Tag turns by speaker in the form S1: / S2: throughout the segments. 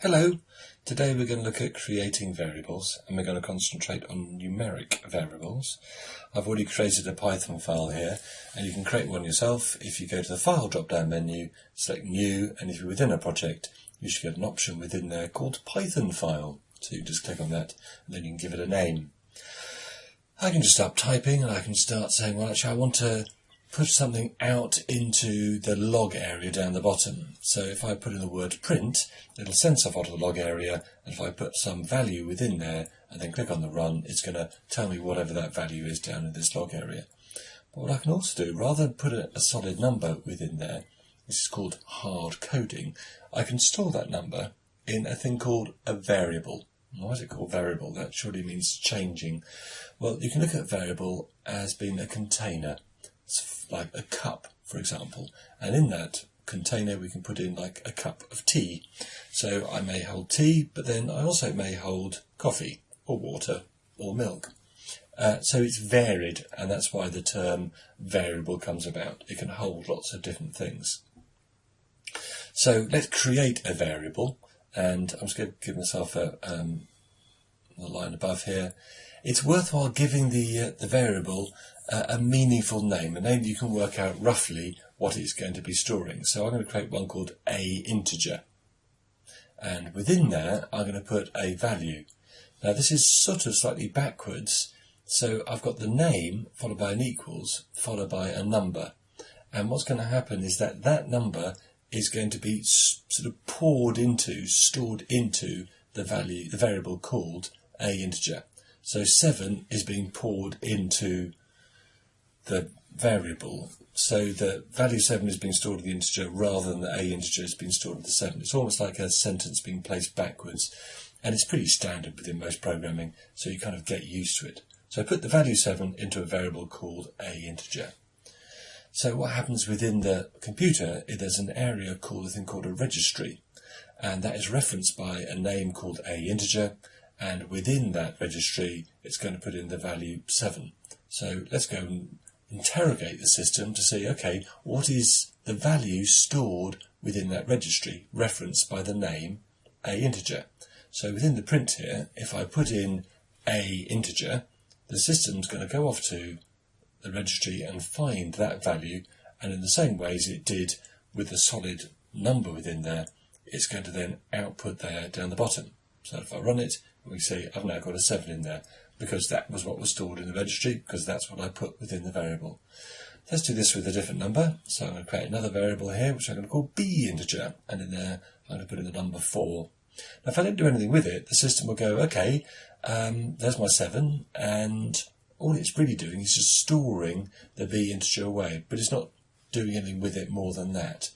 S1: Hello! Today we're going to look at creating variables, and we're going to concentrate on numeric variables. I've already created a Python file here, and you can create one yourself. If you go to the File drop-down menu, select New, and if you're within a project, you should get an option within there called Python file. So you just click on that, and then you can give it a name. I can just start typing, and I can start saying, well, actually, I want to put something out into the log area down the bottom. So if I put in the word print, it'll send stuff out of the log area, and if I put some value within there and then click on the run, it's going to tell me whatever that value is down in this log area. But what I can also do, rather than put a solid number within there, this is called hard coding, I can store that number in a thing called a variable. Why is it called variable? That surely means changing. Well, you can look at variable as being a container. It's like a cup, for example, and in that container we can put in like a cup of tea. So I may hold tea, but then I also may hold coffee or water or milk. So it's varied, and that's why the term variable comes about. It can hold lots of different things. So let's create a variable, and I'm just going to give myself a line above here. It's worthwhile giving the variable a meaningful name, a name you can work out roughly what it's going to be storing. So I'm going to create one called a integer, and within there I'm going to put a value. Now this is sort of slightly backwards, so I've got the name followed by an equals followed by a number, and what's going to happen is that that number is going to be sort of stored into the variable called a integer. So 7 is being poured into the variable, so the value 7 is being stored in the integer rather than the a integer is being stored in the 7. It's almost like a sentence being placed backwards, and it's pretty standard within most programming, so you kind of get used to it. So I put the value 7 into a variable called a integer. So what happens within the computer is there's an area called a thing called a registry, and that is referenced by a name called a integer, and within that registry it's going to put in the value 7. So let's go and interrogate the system to see, okay, what is the value stored within that registry referenced by the name a integer. So within the print here, if I put in a integer, the system's going to go off to the registry and find that value, and in the same way as it did with the solid number within there, it's going to then output there down the bottom. So if I run it, we see I've now got a 7 in there, because that was what was stored in the registry, because that's what I put within the variable. Let's do this with a different number. So I'm going to create another variable here, which I'm going to call b integer, and in there I'm going to put in the number 4. Now if I don't do anything with it, the system will go, okay, there's my 7, and all it's really doing is just storing the b integer away, but it's not doing anything with it more than that.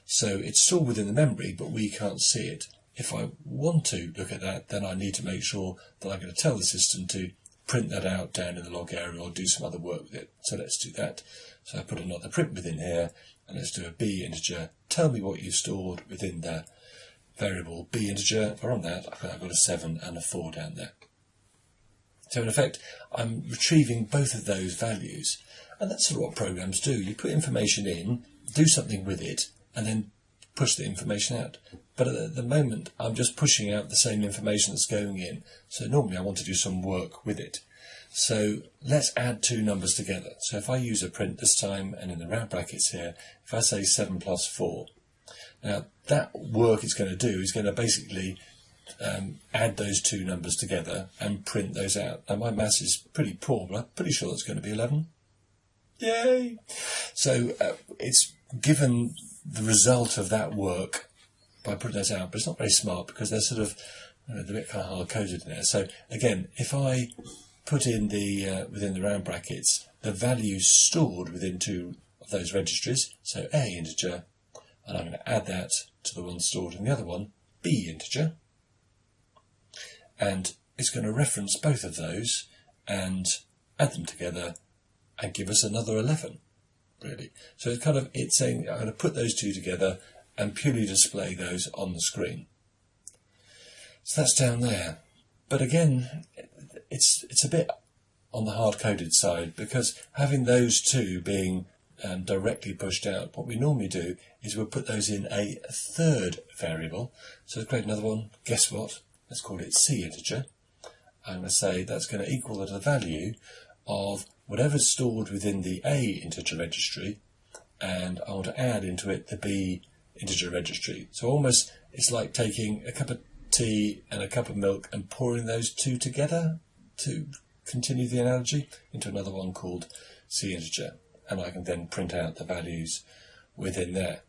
S1: So it's stored within the memory, but we can't see it. If I want to look at that, then I need to make sure that I'm going to tell the system to print that out down in the log area or do some other work with it. So let's do that. So I put another print within here, and let's do a b integer. Tell me what you've stored within the variable b integer. If I run that, I've got a 7 and a 4 down there. So in effect, I'm retrieving both of those values. And that's sort of what programs do. You put information in, do something with it, and then push the information out. But at the moment I'm just pushing out the same information that's going in, so normally I want to do some work with it. So let's add two numbers together. So if I use a print this time, and in the round brackets here, if I say 7 plus 4, now that work it's going to do is going to basically add those two numbers together and print those out. Now my maths is pretty poor, but I'm pretty sure it's going to be 11. Yay! So it's given the result of that work by putting those out, but it's not very smart because they're sort of they're a bit kind of hard coded in there. So again, if I put in the within the round brackets the values stored within two of those registries, so a integer, and I'm going to add that to the one stored in the other one, b integer, and it's going to reference both of those and add them together and give us another 11. Really. So it's saying I'm going to put those two together and purely display those on the screen. So that's down there. But again, it's a bit on the hard-coded side, because having those two being directly pushed out, what we normally do is we'll put those in a third variable. So let's create another one. Guess what? Let's call it C integer. I'm going to say that's going to equal the value of whatever's stored within the A integer registry, and I want to add into it the B integer registry. So almost it's like taking a cup of tea and a cup of milk and pouring those two together, to continue the analogy, into another one called C integer, and I can then print out the values within there.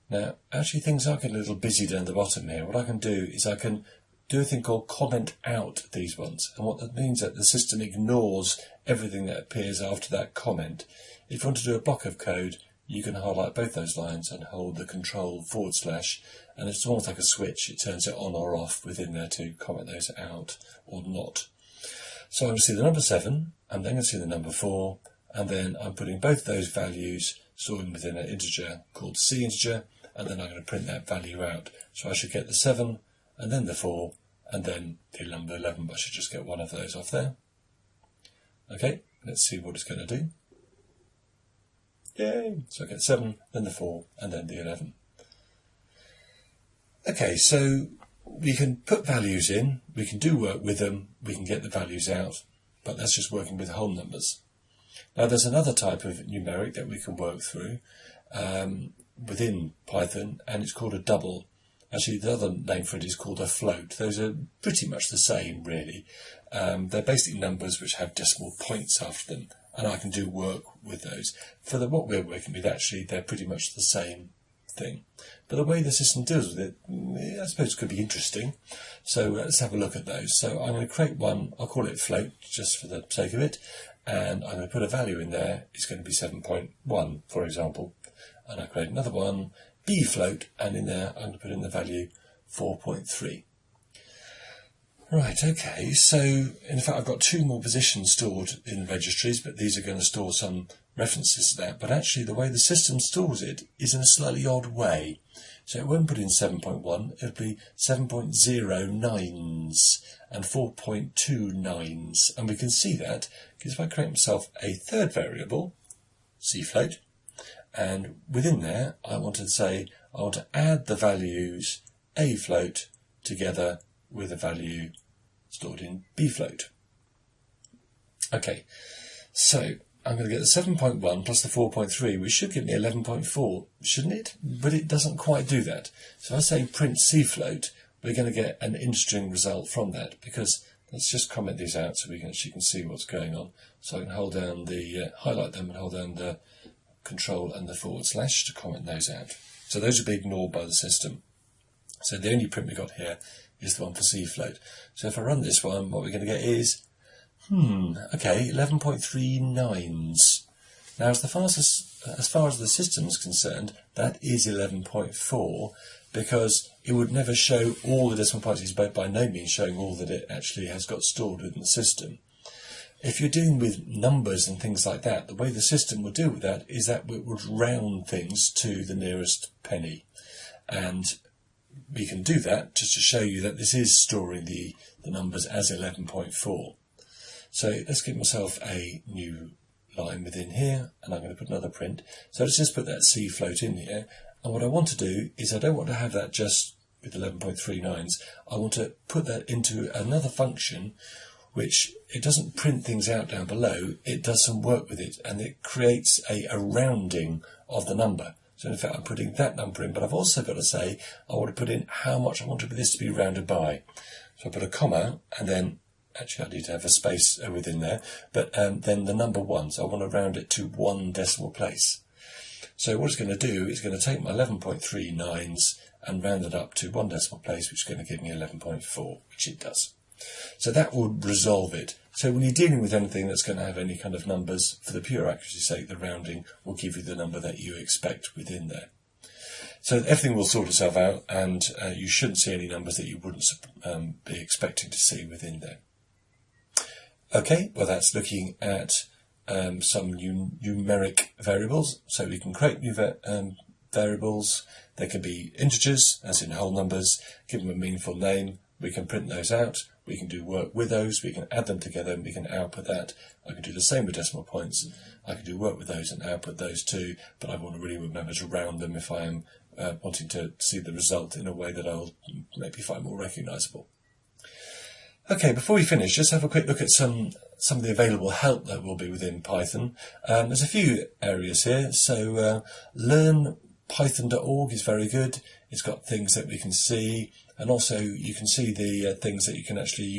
S1: Now actually things are getting a little busy down the bottom here. What I can do is I can do a thing called comment out these ones, and what that means is that the system ignores everything that appears after that comment. If you want to do a block of code, you can highlight both those lines and hold the control / and it's almost like a switch. It turns it on or off within there to comment those out or not. So I'm going to see the number 7, I'm then going to see the number 4, and then I'm putting both those values stored within an integer called C integer, and then I'm going to print that value out. So I should get the 7, and then the 4, and then the number 11, but I should just get one of those off there. Okay, let's see what it's going to do. Yay! So I get 7, then the 4, and then the 11. Okay, so we can put values in, we can do work with them, we can get the values out, but that's just working with whole numbers. Now there's another type of numeric that we can work through within Python, and it's called a double. Actually, the other name for it is called a float. Those are pretty much the same, really. They're basically numbers which have decimal points after them, and I can do work with those. For what we're working with, actually, they're pretty much the same thing. But the way the system deals with it, I suppose, could be interesting. So let's have a look at those. So I'm going to create one. I'll call it float, just for the sake of it, and I'm going to put a value in there. It's going to be 7.1, for example. And I create another one, B float, and in there I'm going to put in the value 4.3. Right, okay, so in fact I've got 2 more positions stored in registries, but these are going to store some references to that. But actually the way the system stores it is in a slightly odd way. So it won't put in 7.1, it'll be 7.09s and 4.29s. And we can see that because if I create myself a third variable, C float, and within there I want to say I want to add the values A float together with a value stored in B float. Okay, so I'm going to get the 7.1 plus the 4.3, which should give me 11.4, shouldn't it? But it doesn't quite do that. So if I say print C float, we're going to get an interesting result from that, because let's just comment these out so we can actually see what's going on. So I can hold down the, highlight them and hold down the control and the / to comment those out. So those will be ignored by the system. So the only print we got here is the one for C float. So if I run this one, what we're going to get is, okay, 11.39s. Now as far as the system is concerned, that is 11.4, because it would never show all the decimal points. It's by no means showing all that it actually has got stored within the system. If you're dealing with numbers and things like that, the way the system will deal with that is that it would round things to the nearest penny. And we can do that just to show you that this is storing the numbers as 11.4. So let's give myself a new line within here, and I'm going to put another print. So let's just put that C float in here. And what I want to do is I don't want to have that just with 11.39s. I want to put that into another function which it doesn't print things out down below, it does some work with it, and it creates a rounding of the number. So in fact I'm putting that number in, but I've also got to say I want to put in how much I want this to be rounded by. So I put a comma, and then, actually I need to have a space within there, but then the number 1, so I want to round it to 1 decimal place. So what it's going to do is going to take my 11.39s and round it up to 1 decimal place, which is going to give me 11.4, which it does. So that would resolve it. So when you're dealing with anything that's going to have any kind of numbers, for the pure accuracy's sake, the rounding will give you the number that you expect within there. So everything will sort itself out, and you shouldn't see any numbers that you wouldn't be expecting to see within there. Okay, well that's looking at some numeric variables. So we can create new variables. They can be integers, as in whole numbers, give them a meaningful name. We can print those out. We can do work with those, we can add them together and we can output that. I can do the same with decimal points. I can do work with those and output those too, but I want to really remember to round them if I am wanting to see the result in a way that I'll maybe find more recognisable. Okay, before we finish, just have a quick look at some of the available help that will be within Python. There's a few areas here, so learnpython.org is very good. It's got things that we can see, and also you can see the things that you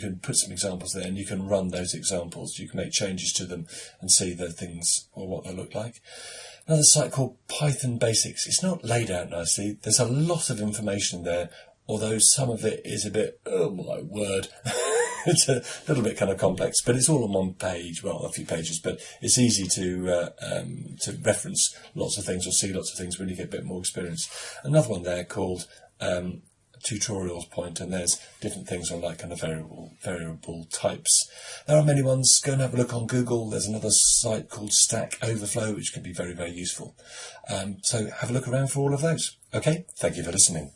S1: can put some examples there and you can run those examples. You can make changes to them and see the things or what they look like. Another site called Python Basics. It's not laid out nicely. There's a lot of information there, although some of it is a bit, oh my word, it's a little bit kind of complex, but it's all on one page, well, a few pages, but it's easy to reference lots of things or see lots of things when you get a bit more experience. Another one there called tutorials point, and there's different things on like kind of variable types. There are many ones. Go and have a look on Google. There's another site called Stack Overflow, which can be very, very useful. So have a look around for all of those. Okay, thank you for listening.